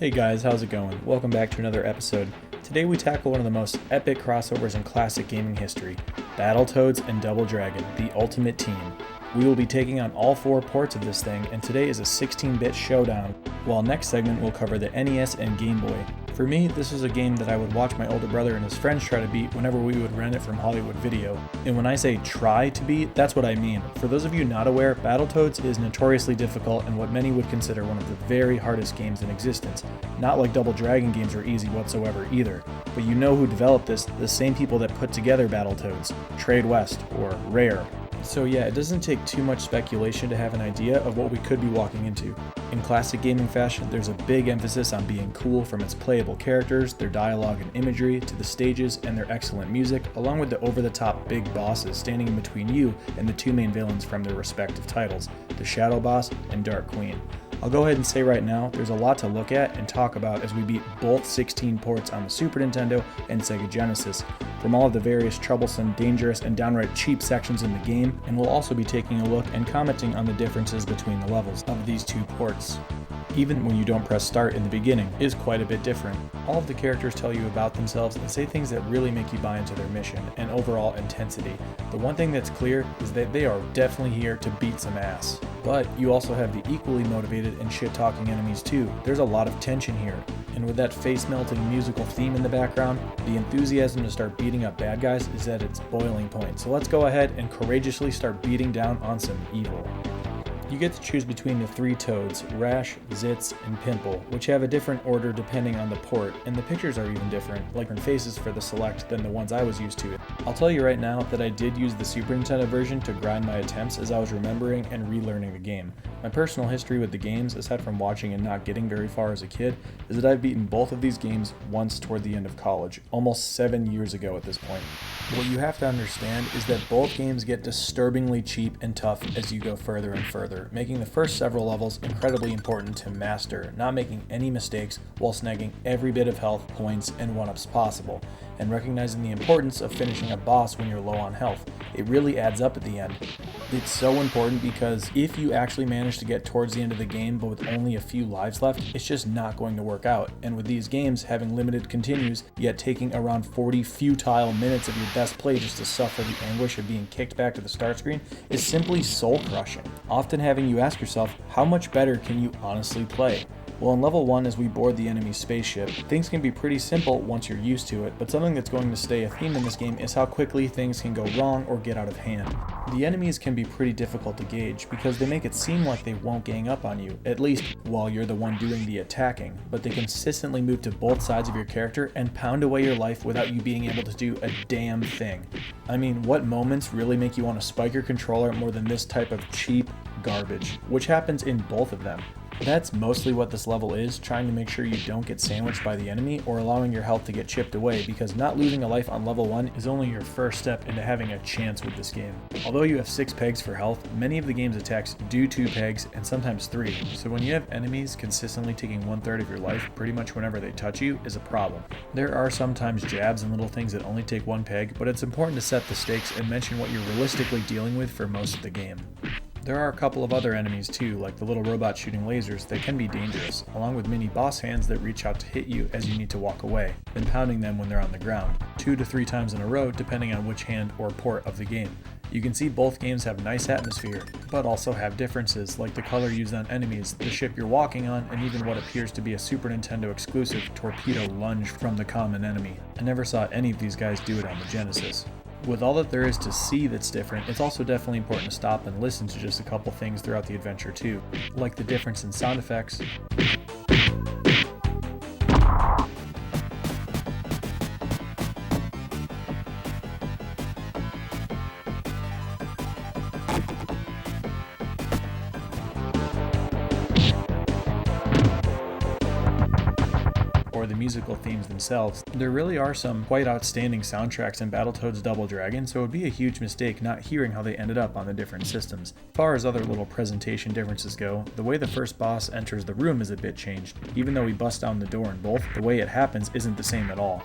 Hey guys, how's it going? Welcome back to another episode. Today we tackle one of the most epic crossovers in classic gaming history, Battletoads and Double Dragon, the Ultimate Team. We will be taking on all 4 ports of this thing, and today is a 16-bit showdown, while next segment will cover the NES and Game Boy. For me, this was a game that I would watch my older brother and his friends try to beat whenever we would rent it from Hollywood Video. And when I say try to beat, that's what I mean. For those of you not aware, Battletoads is notoriously difficult and what many would consider one of the very hardest games in existence. Not like Double Dragon games are easy whatsoever either. But you know who developed this, the same people that put together Battletoads, Trade West, or Rare. So yeah, it doesn't take too much speculation to have an idea of what we could be walking into. In classic gaming fashion, there's a big emphasis on being cool, from its playable characters, their dialogue and imagery, to the stages and their excellent music, along with the over-the-top big bosses standing in between you and the 2 main villains from their respective titles, the Shadow Boss and Dark Queen. I'll go ahead and say right now, there's a lot to look at and talk about as we beat both 16 ports on the Super Nintendo and Sega Genesis, from all of the various troublesome, dangerous, and downright cheap sections in the game, and we'll also be taking a look and commenting on the differences between the levels of these 2 ports. Even when you don't press start in the beginning, is quite a bit different. All of the characters tell you about themselves and say things that really make you buy into their mission and overall intensity. The one thing that's clear is that they are definitely here to beat some ass. But you also have the equally motivated and shit-talking enemies too. There's a lot of tension here. And with that face-melting musical theme in the background, the enthusiasm to start beating up bad guys is at its boiling point. So let's go ahead and courageously start beating down on some evil. You get to choose between the 3 toads, Rash, Zitz, and Pimple, which have a different order depending on the port, and the pictures are even different, like different faces for the select than the ones I was used to. I'll tell you right now that I did use the Super Nintendo version to grind my attempts as I was remembering and relearning the game. My personal history with the games, aside from watching and not getting very far as a kid, is that I've beaten both of these games once toward the end of college, almost 7 years ago at this point. What you have to understand is that both games get disturbingly cheap and tough as you go further and further, making the first several levels incredibly important to master, not making any mistakes while snagging every bit of health, points, and 1-ups possible, and recognizing the importance of finishing a boss when you're low on health. It really adds up at the end. It's so important because if you actually manage to get towards the end of the game but with only a few lives left, it's just not going to work out. And with these games having limited continues, yet taking around 40 futile minutes of your best play just to suffer the anguish of being kicked back to the start screen is simply soul-crushing, often having you ask yourself, how much better can you honestly play? Well, in level 1, as we board the enemy spaceship, things can be pretty simple once you're used to it, but something that's going to stay a theme in this game is how quickly things can go wrong or get out of hand. The enemies can be pretty difficult to gauge because they make it seem like they won't gang up on you, at least while you're the one doing the attacking, but they consistently move to both sides of your character and pound away your life without you being able to do a damn thing. I mean, what moments really make you want to spike your controller more than this type of cheap garbage, which happens in both of them. That's mostly what this level is, trying to make sure you don't get sandwiched by the enemy or allowing your health to get chipped away, because not losing a life on level 1 is only your first step into having a chance with this game. Although you have 6 pegs for health, many of the game's attacks do 2 pegs and sometimes 3, so when you have enemies consistently taking 1/3 of your life pretty much whenever they touch you is a problem. There are sometimes jabs and little things that only take 1 peg, but it's important to set the stakes and mention what you're realistically dealing with for most of the game. There are a couple of other enemies too, like the little robot shooting lasers that can be dangerous, along with mini boss hands that reach out to hit you as you need to walk away, then pounding them when they're on the ground, 2 to 3 times in a row depending on which hand or port of the game. You can see both games have nice atmosphere, but also have differences like the color used on enemies, the ship you're walking on, and even what appears to be a Super Nintendo exclusive torpedo lunge from the common enemy. I never saw any of these guys do it on the Genesis. With all that there is to see that's different, it's also definitely important to stop and listen to just a couple things throughout the adventure too, like the difference in sound effects, the musical themes themselves. There really are some quite outstanding soundtracks in Battletoads Double Dragon, so it would be a huge mistake not hearing how they ended up on the different systems. As far as other little presentation differences go, the way the first boss enters the room is a bit changed. Even though we bust down the door in both, the way it happens isn't the same at all.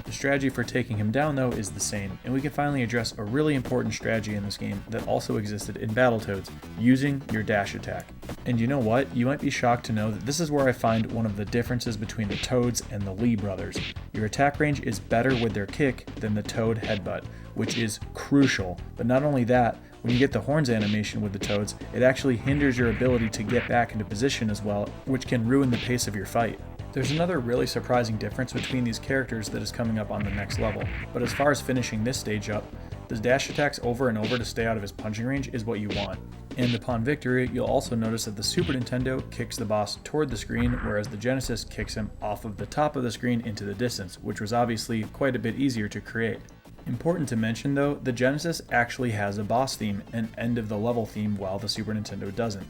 The strategy for taking him down though is the same, and we can finally address a really important strategy in this game that also existed in Battletoads, using your dash attack. And you know what? You might be shocked to know that this is where I find one of the differences between the Toads and the Lee brothers. Your attack range is better with their kick than the Toad headbutt, which is crucial. But not only that, when you get the horns animation with the Toads, it actually hinders your ability to get back into position as well, which can ruin the pace of your fight. There's another really surprising difference between these characters that is coming up on the next level, but as far as finishing this stage up, the dash attacks over and over to stay out of his punching range is what you want. And upon victory, you'll also notice that the Super Nintendo kicks the boss toward the screen, whereas the Genesis kicks him off of the top of the screen into the distance, which was obviously quite a bit easier to create. Important to mention though, the Genesis actually has a boss theme and end of the level theme while the Super Nintendo doesn't.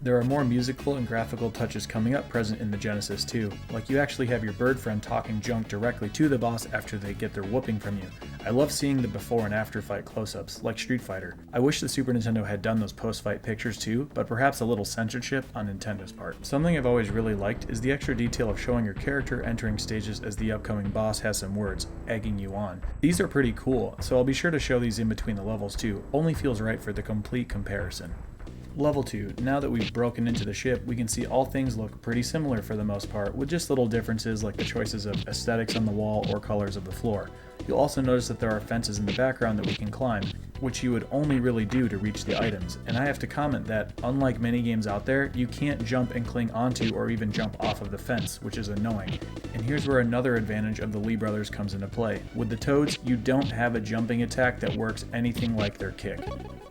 There are more musical and graphical touches coming up present in the Genesis too, like you actually have your bird friend talking junk directly to the boss after they get their whooping from you. I love seeing the before and after fight close-ups, like Street Fighter. I wish the Super Nintendo had done those post-fight pictures too, but perhaps a little censorship on Nintendo's part. Something I've always really liked is the extra detail of showing your character entering stages as the upcoming boss has some words, egging you on. These are pretty cool, so I'll be sure to show these in between the levels too, only feels right for the complete comparison. Level 2. Now that we've broken into the ship, we can see all things look pretty similar for the most part, with just little differences like the choices of aesthetics on the wall or colors of the floor. You'll also notice that there are fences in the background that we can climb, which you would only really do to reach the items, and I have to comment that, unlike many games out there, you can't jump and cling onto or even jump off of the fence, which is annoying. And here's where another advantage of the Lee brothers comes into play. With the Toads, you don't have a jumping attack that works anything like their kick.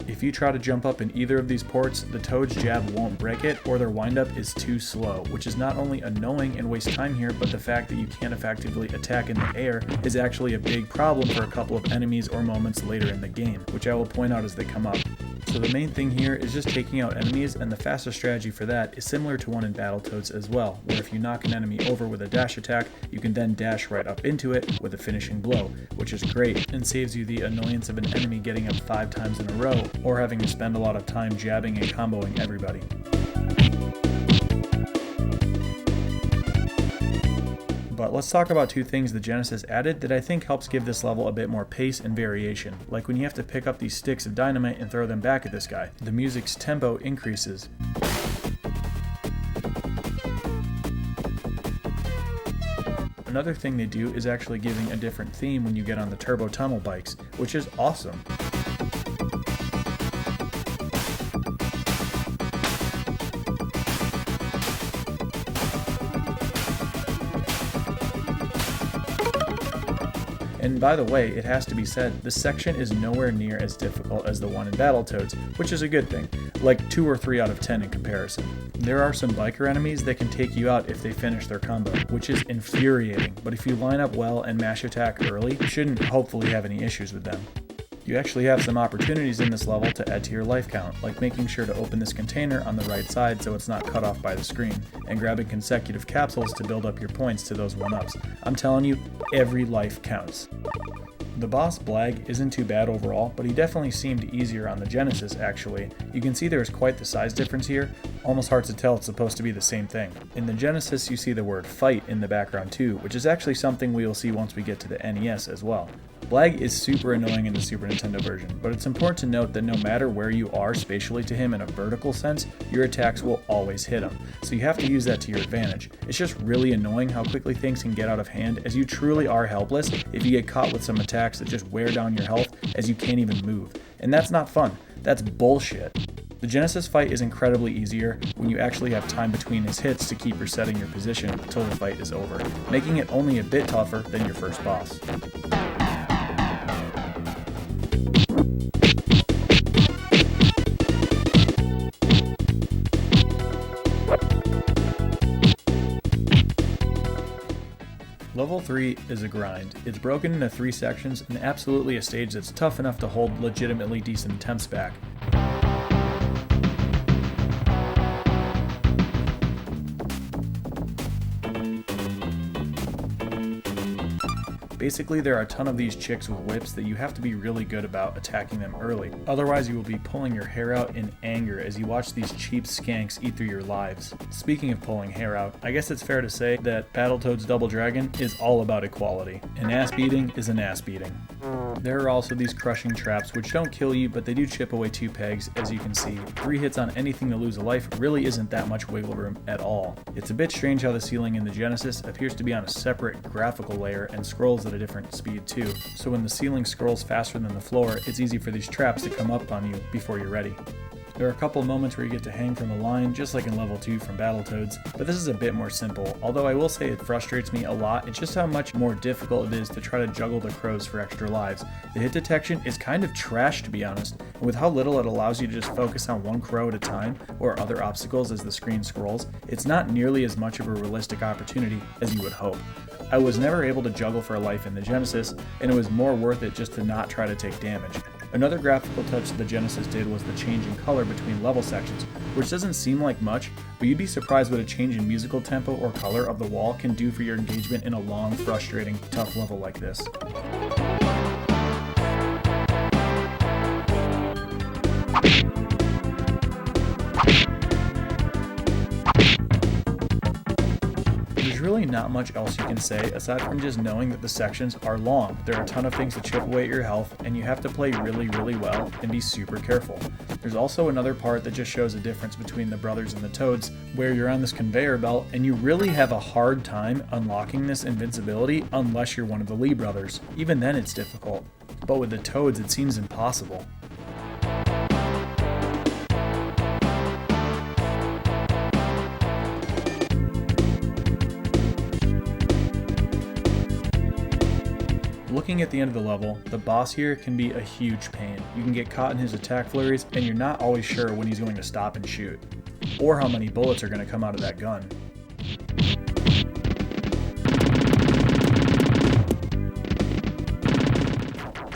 If you try to jump up in either of these ports, the Toad's jab won't break it, or their windup is too slow, which is not only annoying and waste time here, but the fact that you can't effectively attack in the air is actually a big problem for a couple of enemies or moments later in the game, which I will point out as they come up. So the main thing here is just taking out enemies, and the fastest strategy for that is similar to one in Battletoads as well, where if you knock an enemy over with a dash attack, you can then dash right up into it with a finishing blow, which is great and saves you the annoyance of an enemy getting up 5 times in a row, or having to spend a lot of time jabbing and comboing everybody. But let's talk about 2 things the Genesis added that I think helps give this level a bit more pace and variation, like when you have to pick up these sticks of dynamite and throw them back at this guy. The music's tempo increases. Another thing they do is actually giving a different theme when you get on the turbo tunnel bikes, which is awesome. And by the way, it has to be said, this section is nowhere near as difficult as the one in Battletoads, which is a good thing, like 2 or 3 out of 10 in comparison. There are some biker enemies that can take you out if they finish their combo, which is infuriating, but if you line up well and mash attack early, you shouldn't hopefully have any issues with them. You actually have some opportunities in this level to add to your life count, like making sure to open this container on the right side so it's not cut off by the screen, and grabbing consecutive capsules to build up your points to those 1-ups. I'm telling you, every life counts. The boss Blag isn't too bad overall, but he definitely seemed easier on the Genesis actually. You can see there's quite the size difference here, almost hard to tell it's supposed to be the same thing. In the Genesis you see the word fight in the background too, which is actually something we will see once we get to the NES as well. Blag is super annoying in the Super Nintendo version, but it's important to note that no matter where you are spatially to him in a vertical sense, your attacks will always hit him, so you have to use that to your advantage. It's just really annoying how quickly things can get out of hand, as you truly are helpless if you get caught with some attacks that just wear down your health as you can't even move. And that's not fun. That's bullshit. The Genesis fight is incredibly easier when you actually have time between his hits to keep resetting your position until the fight is over, making it only a bit tougher than your first boss. Level 3 is a grind. It's broken into 3 sections and absolutely a stage that's tough enough to hold legitimately decent attempts back. Basically, there are a ton of these chicks with whips that you have to be really good about attacking them early. Otherwise, you will be pulling your hair out in anger as you watch these cheap skanks eat through your lives. Speaking of pulling hair out, I guess it's fair to say that Battletoads Double Dragon is all about equality. An ass beating is an ass beating. There are also these crushing traps which don't kill you, but they do chip away 2 pegs, as you can see. 3 hits on anything to lose a life really isn't that much wiggle room at all. It's a bit strange how the ceiling in the Genesis appears to be on a separate graphical layer and scrolls at a different speed too, so when the ceiling scrolls faster than the floor, it's easy for these traps to come up on you before you're ready. There are a couple moments where you get to hang from the line, just like in level 2 from Battletoads, but this is a bit more simple, although I will say it frustrates me a lot. It's just how much more difficult it is to try to juggle the crows for extra lives. The hit detection is kind of trash, to be honest, and with how little it allows you to just focus on one crow at a time or other obstacles as the screen scrolls, it's not nearly as much of a realistic opportunity as you would hope. I was never able to juggle for a life in the Genesis, and it was more worth it just to not try to take damage. Another graphical touch the Genesis did was the change in color between level sections, which doesn't seem like much, but you'd be surprised what a change in musical tempo or color of the wall can do for your engagement in a long, frustrating, tough level like this. Really not much else you can say aside from just knowing that the sections are long. There are a ton of things to chip away at your health, and you have to play really well and be super careful. There's also another part that just shows a difference between the brothers and the Toads, where you're on this conveyor belt and you really have a hard time unlocking this invincibility unless you're one of the Lee brothers. Even then it's difficult, but with the Toads it seems impossible. Looking at the end of the level, the boss here can be a huge pain. You can get caught in his attack flurries, and you're not always sure when he's going to stop and shoot, or how many bullets are going to come out of that gun.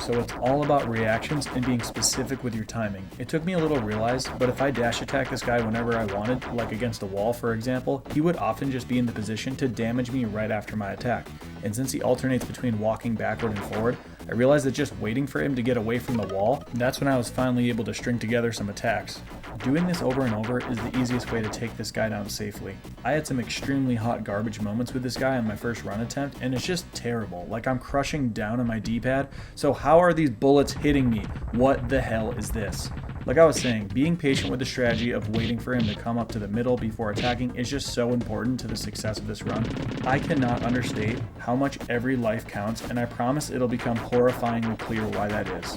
So it's all about reactions and being specific with your timing. It took me a little to realize, but if I dash attack this guy whenever I wanted, like against a wall for example, he would often just be in the position to damage me right after my attack. And since he alternates between walking backward and forward, I realized that just waiting for him to get away from the wall, that's when I was finally able to string together some attacks. Doing this over and over is the easiest way to take this guy down safely. I had some extremely hot garbage moments with this guy on my first run attempt, and it's just terrible. Like I'm crushing down on my D-pad, so how are these bullets hitting me? What the hell is this? Like I was saying, being patient with the strategy of waiting for him to come up to the middle before attacking is just so important to the success of this run. I cannot understate how much every life counts, and I promise it'll become horrifyingly clear why that is.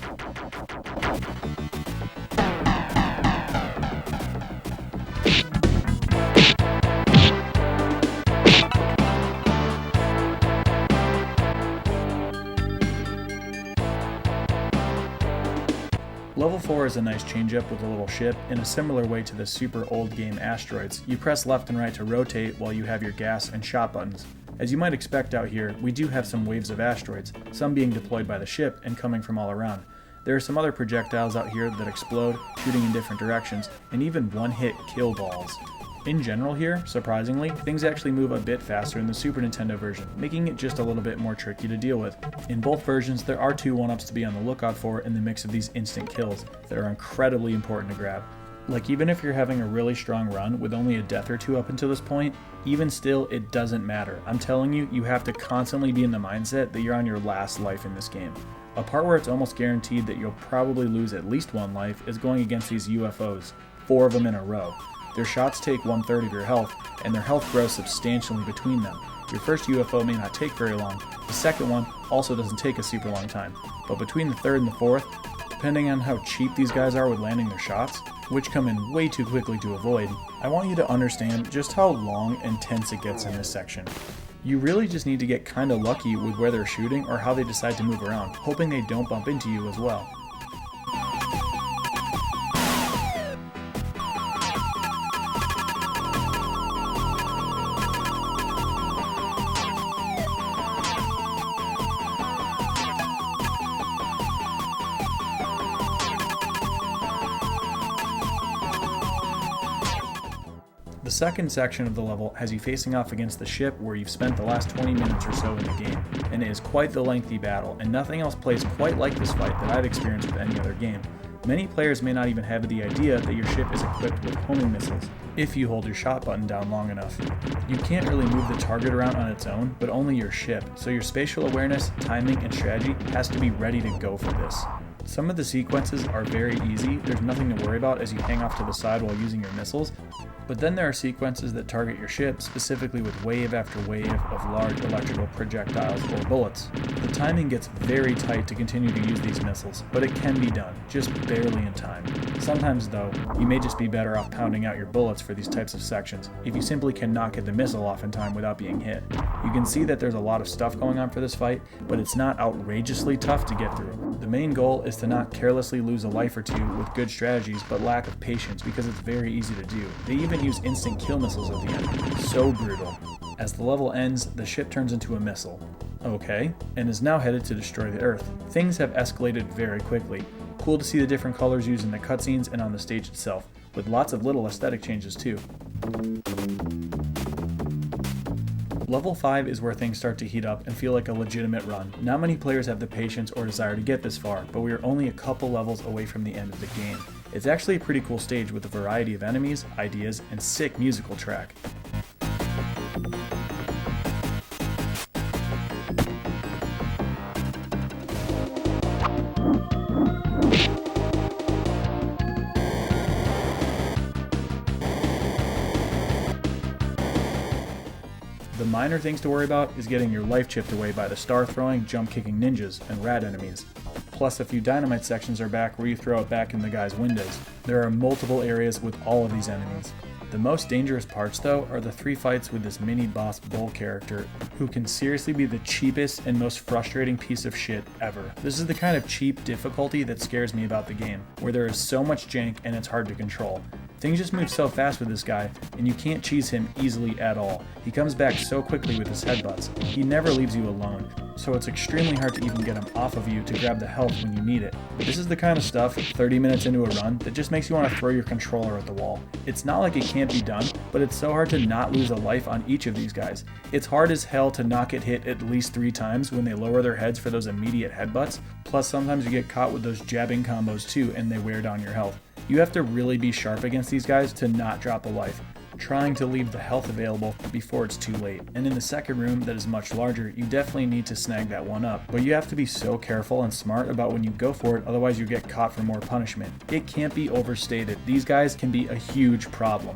Level 4 is a nice change-up with a little ship. In a similar way to the super old game Asteroids, you press left and right to rotate while you have your gas and shot buttons. As you might expect out here, we do have some waves of asteroids, some being deployed by the ship and coming from all around. There are some other projectiles out here that explode, shooting in different directions, and even one-hit kill balls. In general here, surprisingly, things actually move a bit faster in the Super Nintendo version, making it just a little bit more tricky to deal with. In both versions, there are 2 1-ups to be on the lookout for in the mix of these instant kills that are incredibly important to grab. Like even if you're having a really strong run with only a death or 2 up until this point, even still it doesn't matter. I'm telling you, you have to constantly be in the mindset that you're on your last life in this game. A part where it's almost guaranteed that you'll probably lose at least 1 life is going against these UFOs, 4 of them in a row. Their shots take 1/3 of your health, and their health grows substantially between them. Your first UFO may not take very long, the second one also doesn't take a super long time, but between the third and the fourth, depending on how cheap these guys are with landing their shots, which come in way too quickly to avoid, I want you to understand just how long and tense it gets in this section. You really just need to get kinda lucky with where they're shooting or how they decide to move around, hoping they don't bump into you as well. second section of the level has you facing off against the ship where you've spent the last 20 minutes or so in the game, and it is quite the lengthy battle, and nothing else plays quite like this fight that I've experienced with any other game. Many players may not even have the idea that your ship is equipped with homing missiles, if you hold your shot button down long enough. You can't really move the target around on its own, but only your ship, so your spatial awareness, timing, and strategy has to be ready to go for this. Some of the sequences are very easy, there's nothing to worry about as you hang off to the side while using your missiles, but then there are sequences that target your ship specifically with wave after wave of large electrical projectiles or bullets. The timing gets very tight to continue to use these missiles, but it can be done, just barely in time. Sometimes though, you may just be better off pounding out your bullets for these types of sections, if you simply cannot get the missile off in time without being hit. You can see that there's a lot of stuff going on for this fight, but it's not outrageously tough to get through. The main goal is to not carelessly lose a life or two with good strategies but lack of patience because it's very easy to do. They even use instant kill missiles at the end. So brutal. As the level ends, the ship turns into a missile. Okay, and is now headed to destroy the Earth. Things have escalated very quickly. Cool to see the different colors used in the cutscenes and on the stage itself, with lots of little aesthetic changes too. Level 5 is where things start to heat up and feel like a legitimate run. Not many players have the patience or desire to get this far, but we are only a couple levels away from the end of the game. It's actually a pretty cool stage with a variety of enemies, ideas, and sick musical track. The minor things to worry about is getting your life chipped away by the star-throwing, jump-kicking ninjas and rat enemies. Plus a few dynamite sections are back where you throw it back in the guy's windows. There are multiple areas with all of these enemies. The most dangerous parts though are the 3 fights with this mini boss bull character who can seriously be the cheapest and most frustrating piece of shit ever. This is the kind of cheap difficulty that scares me about the game, where there is so much jank and it's hard to control. Things just move so fast with this guy, and you can't cheese him easily at all. He comes back so quickly with his headbutts. He never leaves you alone, so it's extremely hard to even get him off of you to grab the health when you need it. This is the kind of stuff, 30 minutes into a run, that just makes you want to throw your controller at the wall. It's not like it can't be done, but it's so hard to not lose a life on each of these guys. It's hard as hell to not get hit at least 3 times when they lower their heads for those immediate headbutts, plus sometimes you get caught with those jabbing combos too and they wear down your health. You have to really be sharp against these guys to not drop a life, trying to leave the health available before it's too late. And in the second room that is much larger, you definitely need to snag that one up, but you have to be so careful and smart about when you go for it, otherwise you get caught for more punishment. It can't be overstated, these guys can be a huge problem.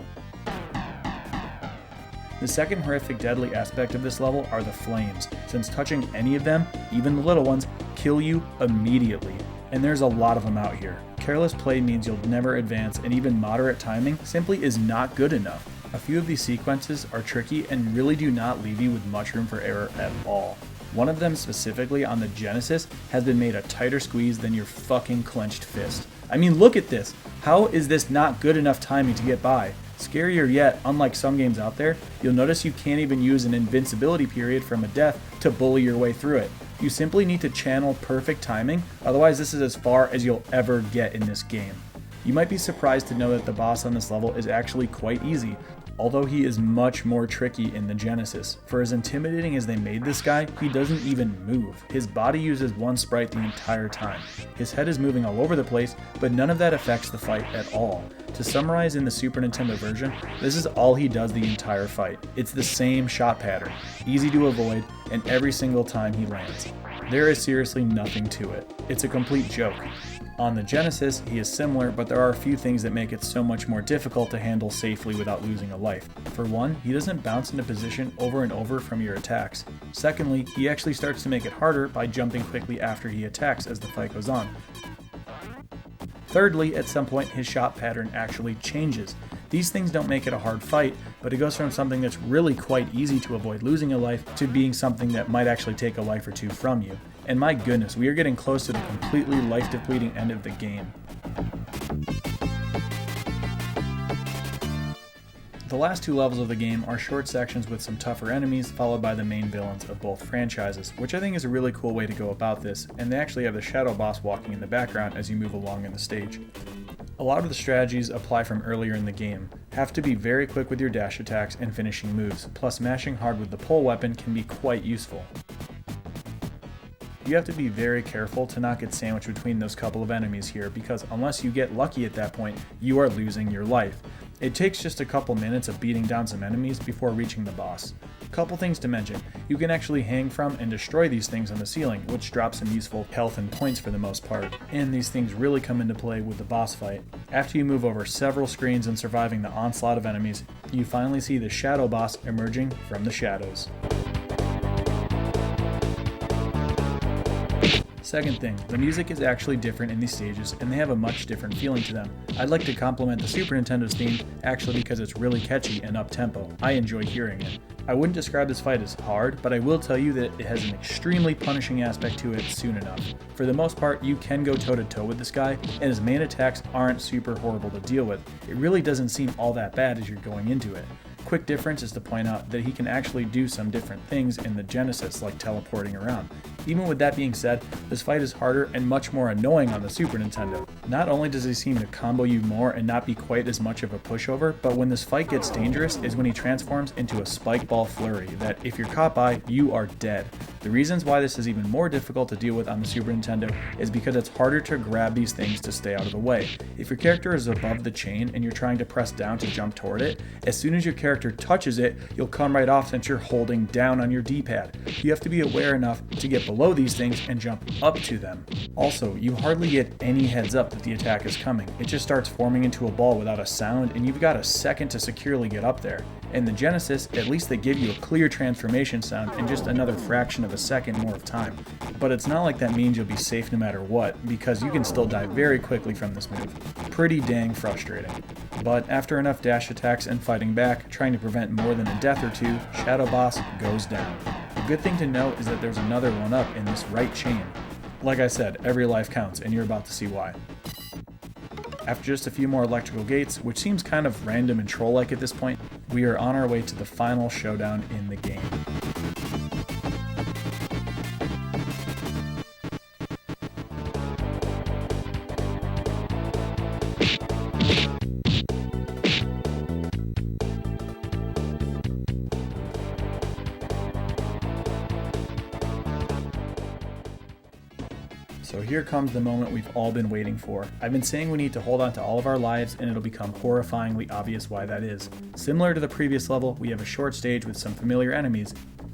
The second horrific deadly aspect of this level are the flames, since touching any of them, even the little ones, kill you immediately. And there's a lot of them out here. Careless play means you'll never advance, and even moderate timing simply is not good enough. A few of these sequences are tricky and really do not leave you with much room for error at all. One of them specifically on the Genesis has been made a tighter squeeze than your fucking clenched fist. I mean, look at this. How is this not good enough timing to get by? Scarier yet, unlike some games out there, you'll notice you can't even use an invincibility period from a death to bully your way through it. You simply need to channel perfect timing, otherwise this is as far as you'll ever get in this game. You might be surprised to know that the boss on this level is actually quite easy, although he is much more tricky in the Genesis. For as intimidating as they made this guy, he doesn't even move. His body uses one sprite the entire time. His head is moving all over the place, but none of that affects the fight at all. To summarize in the Super Nintendo version, this is all he does the entire fight. It's the same shot pattern, easy to avoid, and every single time he lands. There is seriously nothing to it. It's a complete joke. On the Genesis, he is similar, but there are a few things that make it so much more difficult to handle safely without losing a life. For one, he doesn't bounce into position over and over from your attacks. Secondly, he actually starts to make it harder by jumping quickly after he attacks as the fight goes on. Thirdly, at some point his shot pattern actually changes. These things don't make it a hard fight, but it goes from something that's really quite easy to avoid losing a life to being something that might actually take a life or two from you. And my goodness, we are getting close to the completely life-depleting end of the game. The last 2 levels of the game are short sections with some tougher enemies, followed by the main villains of both franchises, which I think is a really cool way to go about this, and they actually have the shadow boss walking in the background as you move along in the stage. A lot of the strategies apply from earlier in the game. Have to be very quick with your dash attacks and finishing moves, plus mashing hard with the pole weapon can be quite useful. You have to be very careful to not get sandwiched between those couple of enemies here, because unless you get lucky at that point, you are losing your life. It takes just a couple minutes of beating down some enemies before reaching the boss. Couple things to mention: you can actually hang from and destroy these things on the ceiling, which drops some useful health and points for the most part, and these things really come into play with the boss fight. After you move over several screens and surviving the onslaught of enemies, you finally see the shadow boss emerging from the shadows. Second thing, the music is actually different in these stages and they have a much different feeling to them. I'd like to compliment the Super Nintendo's theme actually because it's really catchy and up-tempo. I enjoy hearing it. I wouldn't describe this fight as hard, but I will tell you that it has an extremely punishing aspect to it soon enough. For the most part, you can go toe-to-toe with this guy, and his main attacks aren't super horrible to deal with. It really doesn't seem all that bad as you're going into it. Quick difference is to point out that he can actually do some different things in the Genesis, like teleporting around. Even with that being said, this fight is harder and much more annoying on the Super Nintendo. Not only does he seem to combo you more and not be quite as much of a pushover, but when this fight gets dangerous is when he transforms into a spike ball flurry that, if you're caught by, you are dead. The reasons why this is even more difficult to deal with on the Super Nintendo is because it's harder to grab these things to stay out of the way. If your character is above the chain and you're trying to press down to jump toward it, as soon as your character touches it, you'll come right off since you're holding down on your D-pad. You have to be aware enough to get below these things and jump up to them. Also, you hardly get any heads up that the attack is coming. It just starts forming into a ball without a sound, and you've got a second to securely get up there. In the Genesis, at least they give you a clear transformation sound and just another fraction of a second more of time. But it's not like that means you'll be safe no matter what, because you can still die very quickly from this move. Pretty dang frustrating. But after enough dash attacks and fighting back, trying to prevent more than a death or two, Shadow Boss goes down. The good thing to note is that there's another one up in this right chain. Like I said, every life counts, and you're about to see why. After just a few more electrical gates, which seems kind of random and troll-like at this point, we are on our way to the final showdown in the game. So here comes the moment we've all been waiting for. I've been saying we need to hold on to all of our lives, and it'll become horrifyingly obvious why that is. Similar to the previous level, we have a short stage with some familiar enemies,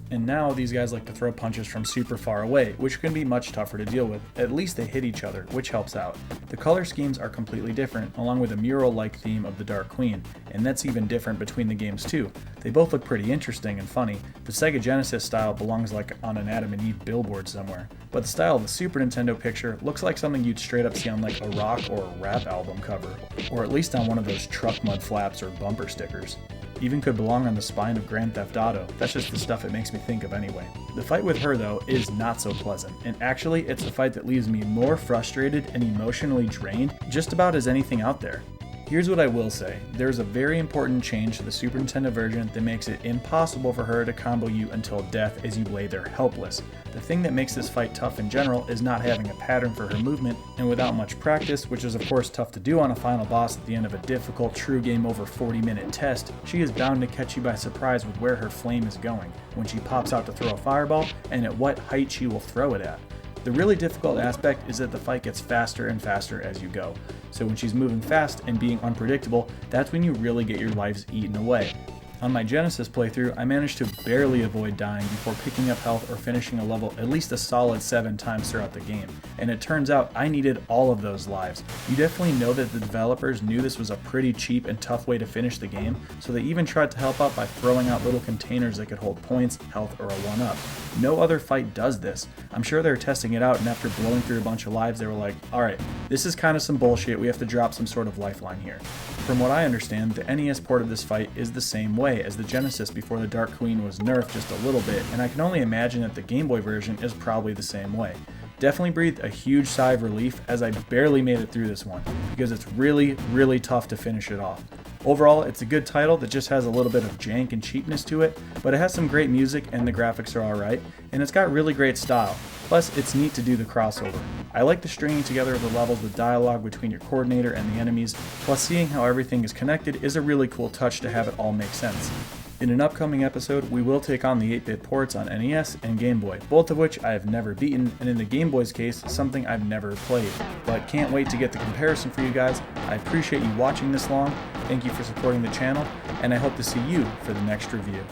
and now these guys like to throw punches from super far away, which can be much tougher to deal with. At least they hit each other, which helps out. The color schemes are completely different, along with a mural-like theme of the Dark Queen, and that's even different between the games too. They both look pretty interesting and funny. The Sega Genesis style belongs like on an Adam and Eve billboard somewhere, but the style of the Super Nintendo picture looks like something you'd straight up see on like a rock or a rap album cover, or at least on one of those truck mud flaps or bumper stickers. Even could belong on the spine of Grand Theft Auto. That's just the stuff it makes me think of anyway. The fight with her though is not so pleasant, and actually it's a fight that leaves me more frustrated and emotionally drained just about as anything out there. Here's what I will say, there's a very important change to the Super Nintendo version that makes it impossible for her to combo you until death as you lay there helpless. The thing that makes this fight tough in general is not having a pattern for her movement, and without much practice, which is of course tough to do on a final boss at the end of a difficult true game over 40-minute test, she is bound to catch you by surprise with where her flame is going, when she pops out to throw a fireball, and at what height she will throw it at. The really difficult aspect is that the fight gets faster and faster as you go. So when she's moving fast and being unpredictable, that's when you really get your lives eaten away. On my Genesis playthrough, I managed to barely avoid dying before picking up health or finishing a level at least a solid 7 times throughout the game, and it turns out I needed all of those lives. You definitely know that the developers knew this was a pretty cheap and tough way to finish the game, so they even tried to help out by throwing out little containers that could hold points, health, or a 1-up. No other fight does this. I'm sure they were testing it out, and after blowing through a bunch of lives, they were like, alright, this is kind of some bullshit, we have to drop some sort of lifeline here. From what I understand, the NES port of this fight is the same way as the Genesis before the Dark Queen was nerfed just a little bit, and I can only imagine that the Game Boy version is probably the same way. Definitely breathed a huge sigh of relief as I barely made it through this one, because it's really, really tough to finish it off. Overall, it's a good title that just has a little bit of jank and cheapness to it, but it has some great music and the graphics are alright, and it's got really great style. Plus, it's neat to do the crossover. I like the stringing together of the levels with dialogue between your coordinator and the enemies, plus seeing how everything is connected is a really cool touch to have it all make sense. In an upcoming episode, we will take on the 8-bit ports on NES and Game Boy, both of which I have never beaten, and in the Game Boy's case, something I've never played. But can't wait to get the comparison for you guys. I appreciate you watching this long, thank you for supporting the channel, and I hope to see you for the next review.